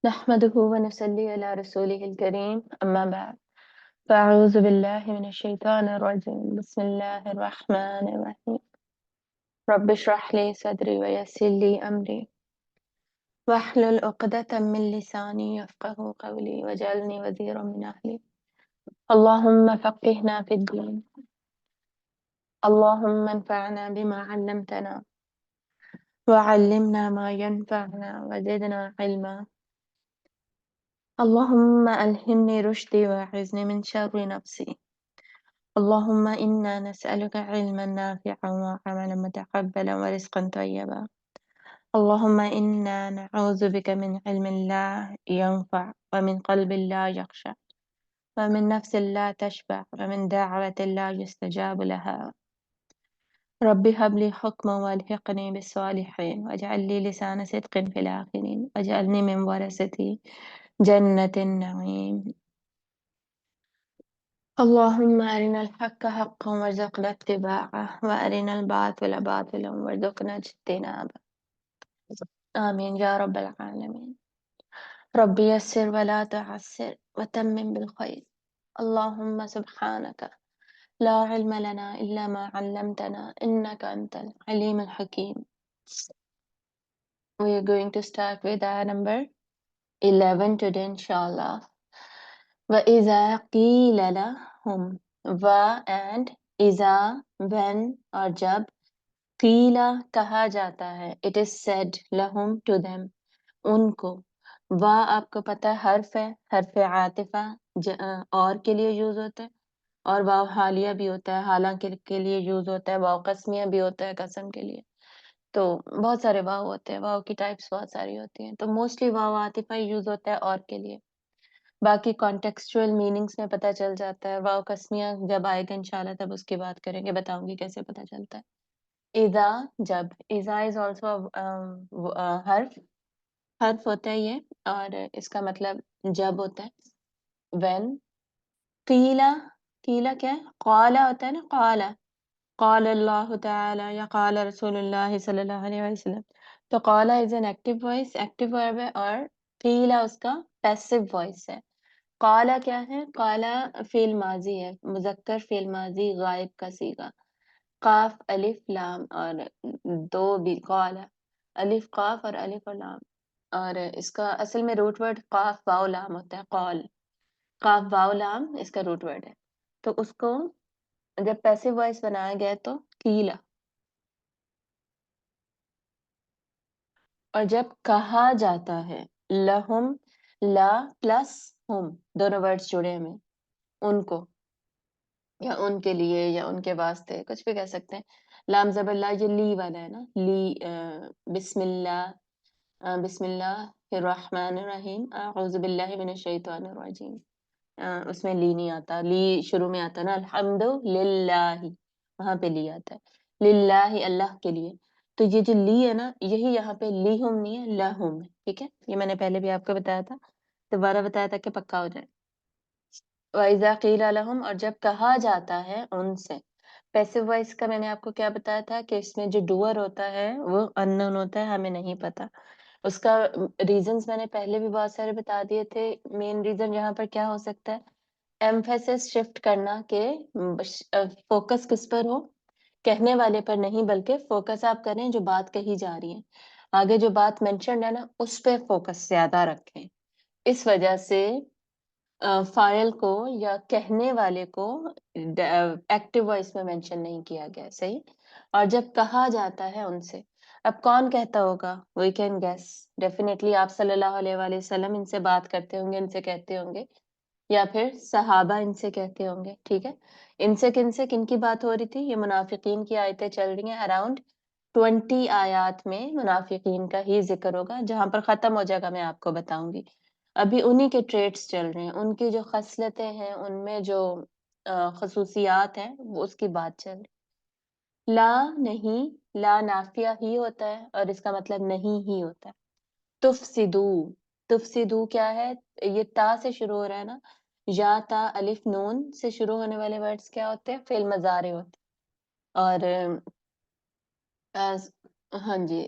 نحمده ونصلي على رسوله الكريم أما بعد فأعوذ بالله من الشيطان الرجيم بسم الله الرحمن الرحيم رب اشرح لي صدري ويسر لي أمري واحلل عقدة من لساني يفقه قولي واجعلني وزيرا من أهلي اللهم فقهنا في الدين اللهم انفعنا بما علمتنا وعلمنا ما ينفعنا وزدنا علما اللهم ألهمني رشدي وأعذني من شر نفسي اللهم إنا نسألك علما نافعا وعملا متقبلا ورزقا طيبا اللهم إنا نعوذ بك من علم لا ينفع ومن قلب لا يخشع ومن نفس لا تشبع ومن دعوة لا يستجاب لها رب هب لي حكما والحقني بالصالحين واجعل لي لسان صدق في الآخرين واجعلني من ورثة جنة النعيم اللهم أرنا الحق حقا وارزقنا اتباعه وأرنا الباطل باطلا وارزقنا اجتنابه آمين يا رب العالمين رب يسر ولا تعسر وتمم بالخير اللهم سبحانك لا علم لنا إلا ما علمتنا إنك أنت العليم الحكيم. We are going to start with ayah number 11 today inshallah. وَإِذَا قِيلَ لَهُمْ and إِذَا when اور جب قیلا کہا جاتا ہے it is said لہم to them ان کو آپ کو پتہ ہے حرف عاطفہ اور کے لیے یوز ہوتا ہے اور واو حالیہ بھی ہوتا ہے حالانکہ کے لیے یوز ہوتا ہے واو قسمیہ بھی ہوتا ہے قسم کے لیے تو بہت سارے واو ہوتے ہیں واو کی ٹائپس بہت ساری ہوتی ہیں تو موسٹلی واو عاطفہ یوز ہوتا ہے اور کے لیے باقی کانٹیکسچوئل میننگز میں پتہ چل جاتا ہے واو قسمیہ جب آئے گا انشاءاللہ تب اس کی بات کریں گے بتاؤں گی کیسے پتہ چلتا ہے اذا جب اذا از آلسو حرف ہوتا ہے یہ اور اس کا مطلب جب ہوتا ہے when قیلا قیلا کیا ہے قالا ہوتا ہے نا قالا قال اللہ تعالی یا قال رسول اللہ صلی اللہ علیہ وسلم تو قالا از این ایکٹیو وائس ایکٹیو ورب ہے اور قیلا اس کا پیسو وائس ہے قالا کیا ہے قالا فعل ماضی ہے مذکر فعل ماضی غائب کا صیغہ قاف الف لام اور دو بھی قالا الف قاف اور الف اور لام اور اس کا اصل میں روٹ ورڈ قاف واو لام ہوتا ہے قال قاف واو لام اس کا روٹ ورڈ ہے تو اس کو جب پیسو وائس بنایا گیا تو قیلا اور جب کہا جاتا ہے لہم لا پلس ہم دونوں ورڈز جڑے ہوئے ان کو یا ان کے لیے یا ان کے واسطے کچھ بھی کہہ سکتے ہیں لام زبر لا یہ لی والا ہے نا لی بسم اللہ بسم اللہ الرحمن الرحیم اعوذ باللہ من الشیطان الرجیم اس میں لی نہیں آتا لی شروع میں آتا نا الحمد للہ وہاں پہ لی آتا ہے للہ اللہ کے لیے تو یہ جو لی ہے نا یہی یہاں پہ لی ہم نہیں ہے لہم ہے ٹھیک ہے یہ میں نے پہلے بھی آپ کو بتایا تھا دوبارہ بتایا تھا کہ پکا ہو جائے وَإِذَا قِيلَ لَهُمْ اور جب کہا جاتا ہے ان سے پیسو وائس کا میں نے آپ کو کیا بتایا تھا کہ اس میں جو ڈوور ہوتا ہے وہ اننون ہوتا ہے ہمیں نہیں پتا اس کا ریزنز میں نے پہلے بھی بہت سارے بتا دیے تھے مین ریزن یہاں پر کیا ہو سکتا ہے ایمفیسس شفٹ کرنا کہ فوکس کس پر ہو کہنے والے پر نہیں بلکہ فوکس آپ کریں جو بات کہی جا رہی ہے آگے جو بات مینشنڈ ہے نا اس پہ فوکس زیادہ رکھیں اس وجہ سے فائل کو یا کہنے والے کو ایکٹیو وائس میں مینشن نہیں کیا گیا صحیح اور جب کہا جاتا ہے ان سے اب کون کہتا ہوگا وی کین گیس ڈیفینیٹلی آپ صلی اللہ علیہ وآلہ وسلم ان سے بات کرتے ہوں گے ان سے کہتے ہوں گے یا پھر صحابہ ان سے کہتے ہوں گے ٹھیک ہے ان سے کن کی بات ہو رہی تھی یہ منافقین کی آیتیں چل رہی ہیں اراؤنڈ 20 آیات میں منافقین کا ہی ذکر ہوگا جہاں پر ختم ہو جائے گا میں آپ کو بتاؤں گی ابھی انہی کے ٹریٹس چل رہے ہیں ان کی جو خصلتیں ہیں ان میں جو خصوصیات ہیں وہ اس کی بات چل رہی لا نہیں لا نافیہ ہی ہوتا ہے اور اس کا مطلب نہیں ہی ہوتا ہے تفسدو کیا ہے یہ تا سے شروع ہو رہا ہے نا یا تا الف نون سے شروع ہونے والے ورڈز کیا ہوتے ہیں فعل مضارع ہوتے ہیں اور ہاں جی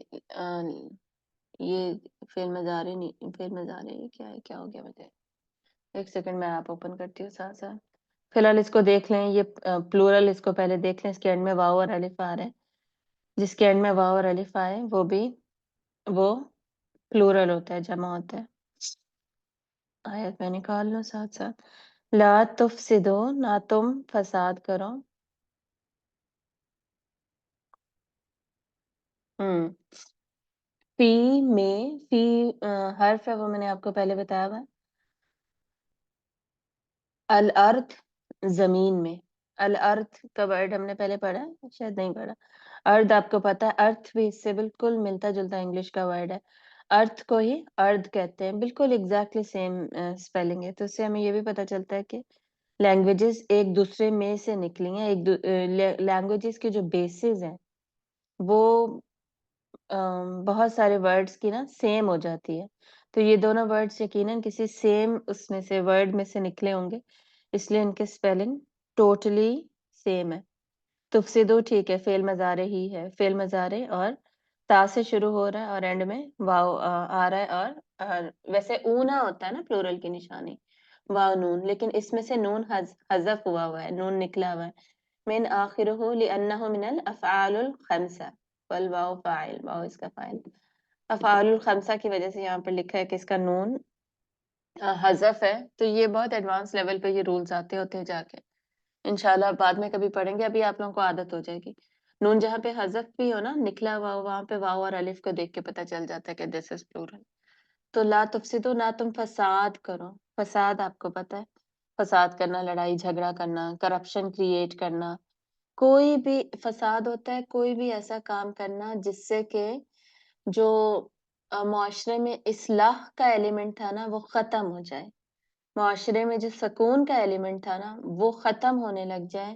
یہ فعل مضارع نہیں، فعل مضارع یہ کیا ہے، کیا ہو گیا مجھے؟ ایک سیکنڈ میں آپ اوپن کرتی ہوں ساتھ ساتھ. فی الحال اس کو دیکھ لیں، یہ پلورل اس کو پہلے دیکھ لیں. اس کے اینڈ میں واو اور الف آ رہا ہے. جس کے اینڈ میں واو اور الف آئے وہ پلورل ہوتا ہے، جمع ہوتا ہے. آیت میں نکال لو ساتھ ساتھ. لا تفسدو، نہ تم فساد کرو. فی میں، فی حرف ہے وہ میں نے آپ کو پہلے بتایا ہوا. الارض زمین میں. الارض کا ورڈ ہم نے پہلے پڑھا ہے؟ شاید نہیں پڑھا. ارد آپ کو پتا ہے، ارتھ بھی اس سے بالکل ملتا جلتا انگلش کا ورڈ ہے. ارتھ کو ہی ارد کہتے ہیں، بالکل ایگزیکٹلی سیم اسپیلنگ ہے. تو اس سے ہمیں یہ بھی پتا چلتا ہے کہ لینگویجز ایک دوسرے میں سے نکلی ہیں. لینگویجز کے جو بیسز ہیں وہ بہت سارے ورڈز کی نا سیم ہو جاتی ہے. تو یہ دونوں ورڈز یقیناً کسی سیم اس میں سے ورڈ میں سے نکلے ہوں گے، اس لیے ان کے اسپیلنگ ٹوٹلی سیم ہے. تفسدو ٹھیک ہے، فعل مضارع ہی ہے. فعل مضارع اور تا سے شروع ہو رہا ہے اور اینڈ میں واو آ رہا ہے. اور ویسے اونا ہوتا ہے نا پلورل کی نشانی، واو نون، لیکن اس میں سے نون حذف ہوا ہے، نون نکلا ہوا ہے. من آخرہ لأنہ من الافعال الخمسہ، والواو فاعل، واو اس کا فاعل. افعال الخمسہ کی وجہ سے یہاں پر لکھا ہے کہ اس کا نون حذف ہے. تو یہ بہت ایڈوانس لیول پہ یہ رولز آتے ہوتے ہیں جا کے، انشاءاللہ بعد میں کبھی پڑھیں گے. ابھی آپ لوگوں کو عادت ہو جائے گی. نون جہاں پہ حذف بھی ہو نا، نکلا ہوا ہو، وہاں پہ واو اور الف کو دیکھ کے پتہ چل جاتا ہے کہ دس از پلورل. تو لا تفسدو، نہ تم فساد کرو. فساد آپ کو پتہ ہے، فساد کرنا، لڑائی جھگڑا کرنا، کرپشن کریٹ کرنا. کوئی بھی فساد ہوتا ہے کوئی بھی ایسا کام کرنا جس سے کہ جو معاشرے میں اصلاح کا ایلیمنٹ تھا نا وہ ختم ہو جائے. معاشرے میں جو سکون کا ایلیمنٹ تھا نا وہ ختم ہونے لگ جائے،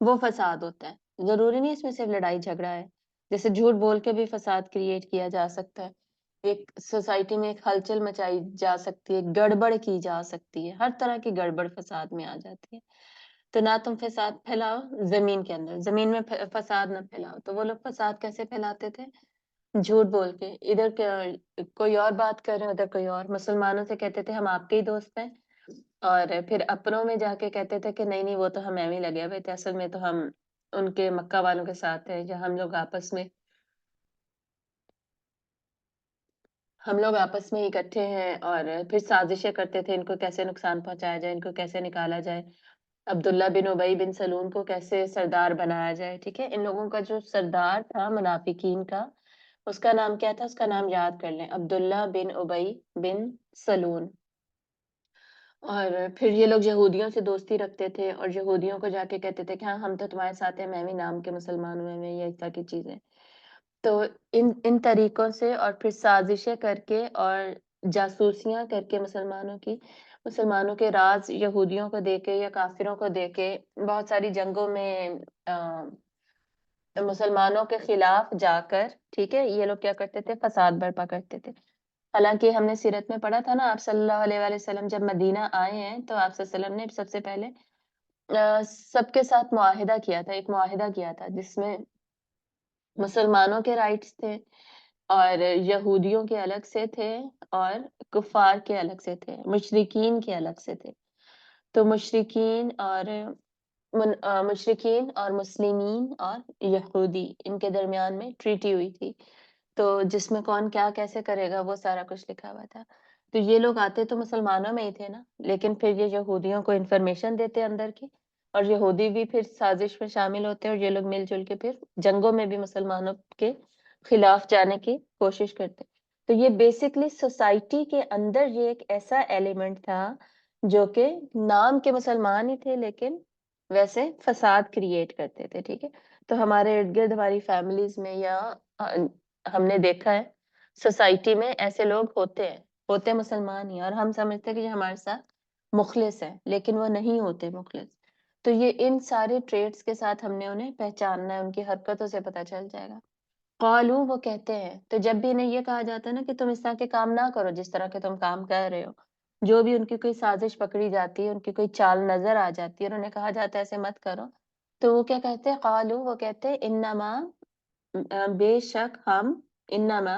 وہ فساد ہوتا ہے. ضروری نہیں اس میں صرف لڑائی جھگڑا ہے. جیسے جھوٹ بول کے بھی فساد کریٹ کیا جا سکتا ہے، ایک سوسائٹی میں ایک ہلچل مچائی جا سکتی ہے، گڑبڑ کی جا سکتی ہے. ہر طرح کی گڑبڑ فساد میں آ جاتی ہے. تو نہ تم فساد پھیلاؤ زمین کے اندر، زمین میں فساد نہ پھیلاؤ. تو وہ لوگ فساد کیسے پھیلاتے تھے؟ جھوٹ بول کے. ادھر کوئی اور بات کر رہے ہیں، ادھر کوئی اور. مسلمانوں سے کہتے تھے ہم آپ کے ہی دوست ہیں، اور پھر اپنوں میں جا کے کہتے تھے کہ نہیں نہیں وہ تو ہم ایویں لگے ہوئے تھے، اصل میں تو ہم ان کے مکہ والوں کے ساتھ ہیں. یا ہم لوگ آپس میں اکٹھے ہیں، اور پھر سازشیں کرتے تھے ان کو کیسے نقصان پہنچایا جائے، ان کو کیسے نکالا جائے، عبداللہ بن ابی بن سلول کو کیسے سردار بنایا جائے. ٹھیک ہے، ان لوگوں کا جو سردار تھا منافقین کا، اس کا نام کیا تھا؟ اس کا نام یاد کر لیں، عبداللہ بن ابی بن سلول. اور پھر یہ لوگ یہودیوں سے دوستی رکھتے تھے اور یہودیوں کو جا کے کہتے تھے کہ ہاں ہم تو تمہارے ساتھ ہیں، میں بھی نام کے مسلمان ہوئے میں، یہ اس طرح کی چیزیں. تو ان طریقوں سے اور پھر سازشیں کر کے اور جاسوسیاں کر کے مسلمانوں کے راز یہودیوں کو دے کے یا کافروں کو دے کے بہت ساری جنگوں میں مسلمانوں کے خلاف جا کر، ٹھیک ہے، یہ لوگ کیا کرتے تھے؟ فساد برپا کرتے تھے. حالانکہ ہم نے سیرت میں پڑھا تھا نا، آپ صلی اللہ علیہ وآلہ وسلم جب مدینہ آئے ہیں تو آپ صلی اللہ علیہ وسلم نے سب سے پہلے سب کے ساتھ معاہدہ کیا تھا، ایک معاہدہ کیا تھا جس میں مسلمانوں کے رائٹس تھے اور یہودیوں کے الگ سے تھے اور کفار کے الگ سے تھے، مشرکین کے الگ سے تھے. تو مشرکین اور مسلمین اور یہودی، ان کے درمیان میں ٹریٹی ہوئی تھی. تو جس میں کون کیا کیسے کرے گا وہ سارا کچھ لکھا ہوا تھا. تو یہ لوگ آتے تو مسلمانوں میں ہی تھے نا، لیکن پھر یہ یہودیوں کو انفارمیشن دیتے اندر کی، اور یہودی بھی پھر سازش میں شامل ہوتے اور یہ لوگ مل جل کے پھر جنگوں میں بھی مسلمانوں کے خلاف جانے کی کوشش کرتے. تو یہ بیسکلی سوسائٹی کے اندر یہ ایک ایسا ایلیمنٹ تھا جو کہ نام کے مسلمان ہی تھے لیکن ویسے فساد کریٹ کرتے تھے. ٹھیک ہے، تو ہمارے ارد گرد ہماری فیملیز میں یا ہم نے دیکھا ہے سوسائٹی میں ایسے لوگ ہوتے مسلمان ہی، اور ہم سمجھتے ہیں کہ یہ ہمارے ساتھ مخلص ہے، لیکن وہ نہیں ہوتے مخلص. تو یہ ان سارے ٹریٹس کے ساتھ ہم نے انہیں پہچاننا ہے، ان کی حرکتوں سے پتہ چل جائے گا. قالو وہ کہتے ہیں. تو جب بھی انہیں یہ کہا جاتا ہے نا کہ تم اس طرح کے کام نہ کرو جس طرح کے تم کام کر رہے ہو، جو بھی ان کی کوئی سازش پکڑی جاتی ہے، ان کی کوئی چال نظر آ جاتی ہے اور انہیں کہا جاتا ہے ایسے مت کرو، تو وہ کیا کہتے ہیں؟ قالو وہ کہتے ہیں انما بے شک ہم، انما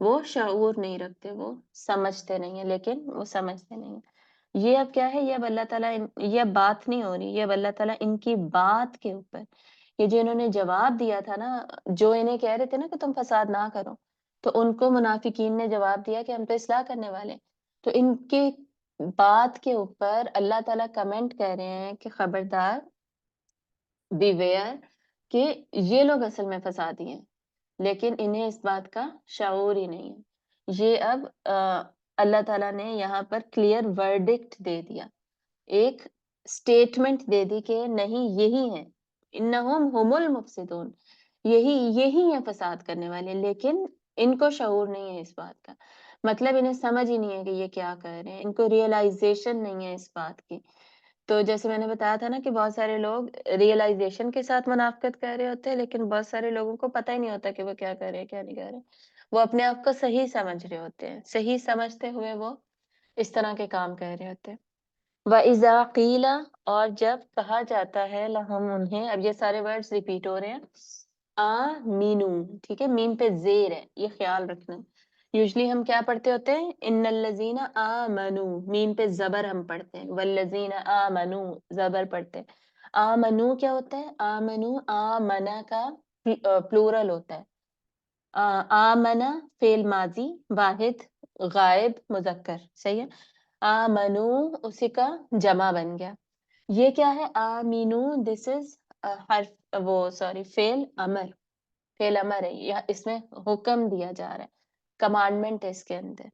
وہ شعور نہیں رکھتے، وہ سمجھتے نہیں ہیں، لیکن وہ سمجھتے نہیں ہیں۔ یہ اب کیا ہے، یہ اب اللہ تعالیٰ یہ اب بات نہیں ہو رہی، یہ اب اللہ تعالیٰ ان کی بات کے اوپر، یہ جو انہوں نے جواب دیا تھا نا، جو انہیں کہہ رہے تھے نا کہ تم فساد نہ کرو، تو ان کو منافقین نے جواب دیا کہ ہم تو اصلاح کرنے والے ہیں۔ تو ان کے بات کے اوپر اللہ تعالیٰ کمنٹ کہہ رہے ہیں کہ خبردار، بی ویئر، کہ یہ لوگ اصل میں فسادی ہیں، لیکن انہیں اس بات کا شعور ہی نہیں ہے۔ یہ اب اللہ تعالیٰ نے یہاں پر کلیئر ورڈکٹ دے دیا، ایک اسٹیٹمنٹ دے دی کہ نہیں، یہی ہیں، انہم ہم المفسدون، یہی ہیں فساد کرنے والے، لیکن ان کو شعور نہیں ہے اس بات کا، مطلب انہیں سمجھ ہی نہیں ہے کہ یہ کیا کر رہے ہیں، ان کو ریئلائزیشن نہیں ہے اس بات کی۔ تو جیسے میں نے بتایا تھا نا کہ بہت سارے لوگ ریئلائزیشن کے ساتھ منافقت کر رہے ہوتے ہیں، لیکن بہت سارے لوگوں کو پتہ ہی نہیں ہوتا کہ وہ کیا کر رہے ہیں، کیا نہیں کر رہے، وہ اپنے آپ کو صحیح سمجھ رہے ہوتے ہیں، صحیح سمجھتے ہوئے وہ اس طرح کے کام کر رہے ہوتے ہیں۔ وَإِذَا قِيلَ، اور جب کہا جاتا ہے، لَهُمْ، انہیں، اب یہ سارے ورڈز ریپیٹ ہو رہے ہیں، آمینو، ٹھیک ہے، میم پہ زیر ہے، یہ خیال رکھنا۔ یوزلی ہم کیا پڑھتے ہوتے ہیں، ان الذین آمنو، میم پہ زبر ہم پڑھتے ہیں، والذین آمنو زبر پڑھتے ہیں۔ آمنو کیا ہوتا ہے، آمنو آمنا کا پلورل ہوتا ہے، آمنا فعل ماضی واحد غائب مذکر، صحیح ہے، آمنو اسی کا جمع بن گیا۔ یہ کیا ہے، آمینو، دس از حرف، وہ سوری فعل امر ہے، اس میں حکم دیا جا رہا ہے، کمانڈمنٹ ہے اس کے اندر۔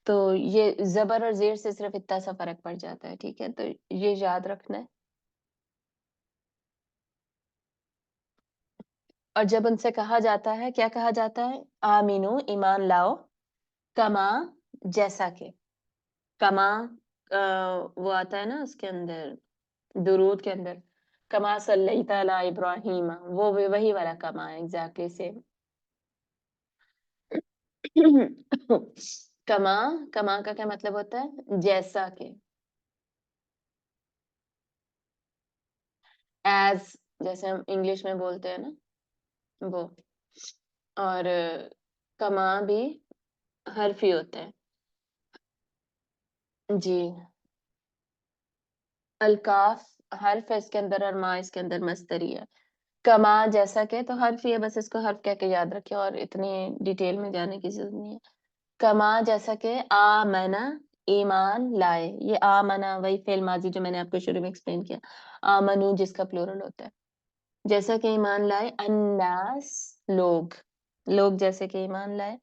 تو یہ زبر اور زیر سے صرف اتنا سا فرق پڑ جاتا ہے، ٹھیک ہے، تو یہ یاد رکھنا ہے۔ اور جب ان سے کہا جاتا ہے، کیا کہا جاتا ہے، آمینو، ایمان لاؤ، کما، جیسا کہ، کما وہ آتا ہے نا اس کے اندر، درود کے اندر، کما صلیت علی ابراہیم، وہ وہی والا کما ہے، ایگزیکٹلی سیم۔ کما، کما کا کیا مطلب ہوتا ہے، جیسا کہ، ایز، جیسے ہم انگلش میں بولتے ہیں نا، وہ، اور کما بھی حرف ہی ہوتا ہے، جی، الکاف حرف ہے اس کے اندر، اور ما اس کے اندر مصدری ہے۔ کما جیسا کہ تو حرف ہی ہے، بس اس کو حرف کہہ کے یاد رکھے، اور اتنی ڈیٹیل میں جانے کی ضرورت نہیں ہے۔ کما جیسا کہ، آمنا ایمان لائے، یہ آمنا وہی فعل ماضی جو میں نے آپ کو شروع میں ایکسپلین کیا، آمنو جس کا پلورل ہوتا ہے، جیسا کہ ایمان لائے، الناس لوگ، لوگ جیسے کہ ایمان لائے۔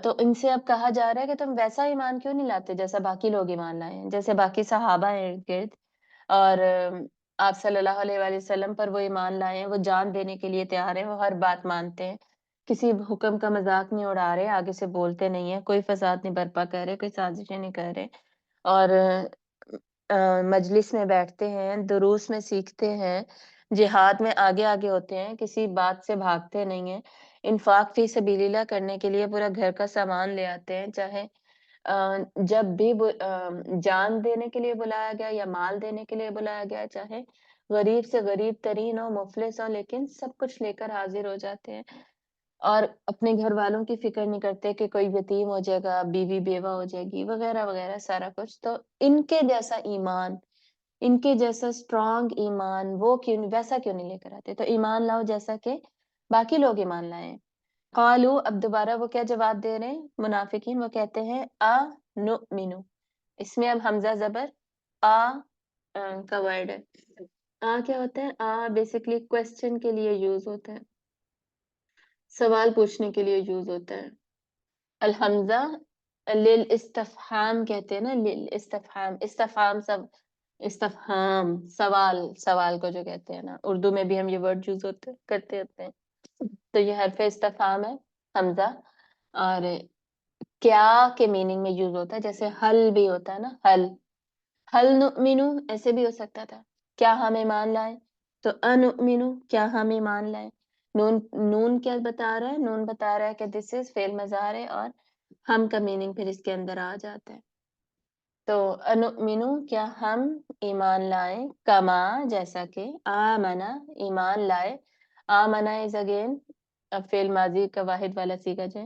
تو ان سے اب کہا جا رہا ہے کہ تم ویسا ایمان کیوں نہیں لاتے جیسا باقی لوگ ایمان لائے ہیں، جیسے باقی صحابہ ہیں ارد گرد، اور آپ صلی اللہ علیہ وآلہ وسلم پر وہ ایمان لائے ہیں، وہ جان دینے کے لیے تیار ہیں، وہ ہر بات مانتے ہیں، کسی حکم کا مذاق نہیں اڑا رہے، آگے سے بولتے نہیں ہیں، کوئی فساد نہیں برپا کر رہے، کوئی سازشیں نہیں کر رہے، اور مجلس میں بیٹھتے ہیں، دروس میں سیکھتے ہیں، جہاد میں آگے آگے ہوتے ہیں، کسی بات سے بھاگتے نہیں ہیں، انفاق فی سبیل اللہ کرنے کے لیے پورا گھر کا سامان لے آتے ہیں، چاہے جب بھی جان دینے کے لیے بلایا گیا یا مال دینے کے لیے بلایا گیا، چاہے غریب سے غریب ترین ہو، مفلس ہو، لیکن سب کچھ لے کر حاضر ہو جاتے ہیں، اور اپنے گھر والوں کی فکر نہیں کرتے کہ کوئی یتیم ہو جائے گا، بیوی بیوہ ہو جائے گی، وغیرہ وغیرہ سارا کچھ۔ تو ان کے جیسا ایمان، ان کے جیسا اسٹرانگ ایمان وہ کیوں، ویسا کیوں نہیں لے کر آتے، تو ایمان لاؤ جیسا کہ باقی لوگ ایمان لائے ہیں۔ قالو، اب دوبارہ وہ کیا جواب دے رہے ہیں منافقین، وہ کہتے ہیں نؤمنو، اس میں اب حمزہ زبر آ کا ورڈ ہے، کیا ہوتا ہے، بیسیکلی کوسچن کے لیے یوز ہوتا ہے، سوال پوچھنے کے لیے یوز ہوتا ہے۔ الحمزہ للاستفہام کہتے ہیں نا، للاستفہام، استفہام سب، استفہام سوال، سوال کو جو کہتے ہیں نا، اردو میں بھی ہم یہ ورڈ یوز کرتے ہوتے ہیں، تو یہ حرف استفہام ہے حمزہ، اور کیا کے میننگ میں یوز ہوتا ہے، جیسے حل بھی ہوتا ہے نا، حل نؤمنو ایسے بھی ہو سکتا تھا، کیا ہم ایمان لائیں، تو انؤمنو کیا ہم ایمان لائیں، نون، نون کیا بتا رہا ہے، نون بتا رہا ہے کہ دس از فعل مضارع ہے، اور ہم کا میننگ پھر اس کے اندر آ جاتا ہے، تو انؤمنو کیا ہم ایمان لائیں، کما جیسا کہ، آمنا ایمان لائے، آمنا از اگین فعل ماضی کا واحد والا صیغہ ہے،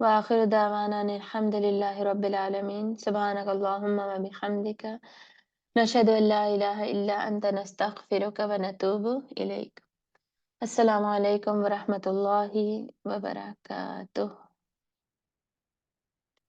وآخر دعوانا أن الحمد لله رب العالمين سبحانك اللهم وبحمدك نشهد أن لا إله إلا أنت نستغفرك ونتوب إليك. السلام عليكم ورحمة الله وبركاته.